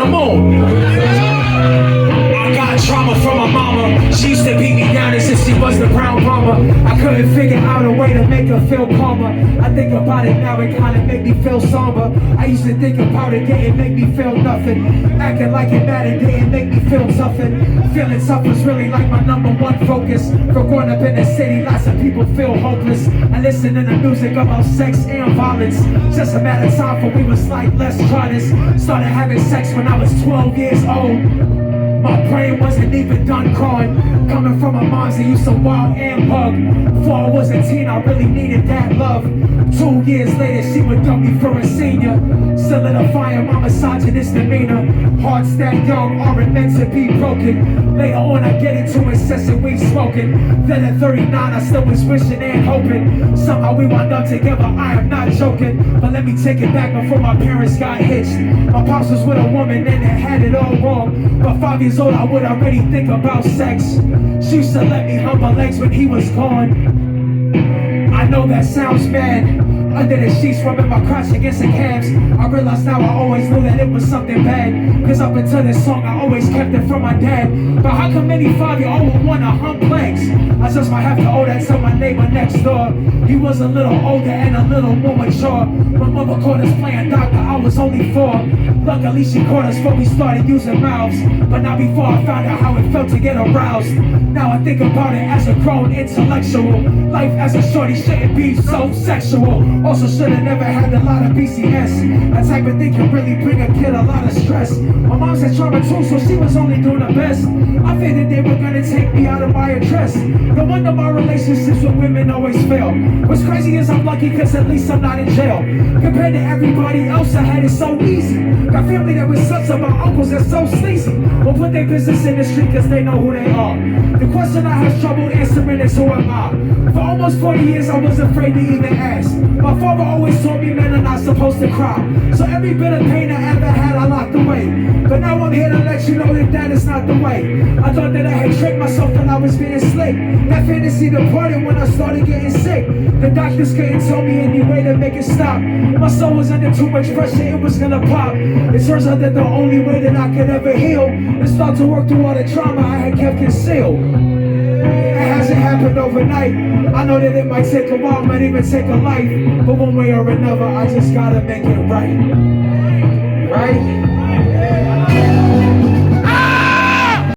the moon. I got trauma from my mama. She used to beat me down and since she was the brown mama. I couldn't figure out a way to make her feel calmer. I think about it now, it kinda make me feel somber. I used to think about it, didn't make me feel nothing. Acting like it mattered, didn't make me feel something. Feeling tough was really like my #1 focus. For growing up in the city, lots of people feel hopeless. I listen to the music about sex and violence. Just a matter of time for we was like, let's try this. Started having sex when I was 12 years old. My brain wasn't even done growing. Coming from a mom's that used to wild and bug. Before I was a teen, I really needed that love. 2 years later, she would dump me for a senior. Solidifying my misogynist demeanor. Hearts that young aren't meant to be broken. Later on, I get into incessant weed smoking. Then at 39, I still was wishing and hoping. Somehow we wound up together, I am not joking. But let me take it back before my parents got hitched. My pops was with a woman and they had it all wrong. But 5 years old, I would already think about sex. She used to let me hump her legs when he was gone. I know that sounds bad. Under the sheets, rubbing my crotch against the calves. I realize now I always knew that it was something bad. Cause up until this song, I always kept it from my dad. But how come any 5-year-old would wanna hump legs? I just might have to owe that to my neighbor next door. He was a little older and a little more mature. My mother caught us playing doctor, I was only 4. Luckily she caught us before we started using mouths. But not before I found out how it felt to get aroused. Now I think about it as a grown intellectual. Life as a shorty shouldn't be so sexual. Also should've never had a lot of BCS. That type of thing can really bring a kid a lot of stress. My mom's had trauma too, so she was only doing her best. I figured they were gonna take me out of my address. No wonder my relationships with women always fail. What's crazy is I'm lucky cause at least I'm not in jail. Compared to everybody else, I had it so easy. Got family that was sons of my uncles that's so sleazy. Will put their business in the street cause they know who they are. The question I have trouble answering is who am I? For almost 40 years I was afraid to even ask. My father always told me men are not supposed to cry. So every bit of pain I ever had I locked away. But now I'm here to let you know that that is not the way. I thought that I had tricked myself when I was being slick. That fantasy departed when I started getting sick. The doctors couldn't tell me any way to make it stop. My soul was under too much pressure, it was gonna pop. It turns out that the only way that I could ever heal is start to work through all the trauma I had kept concealed. It hasn't happened overnight. I know that it might take a while, might even take a life. But one way or another, I just gotta make it right. Right?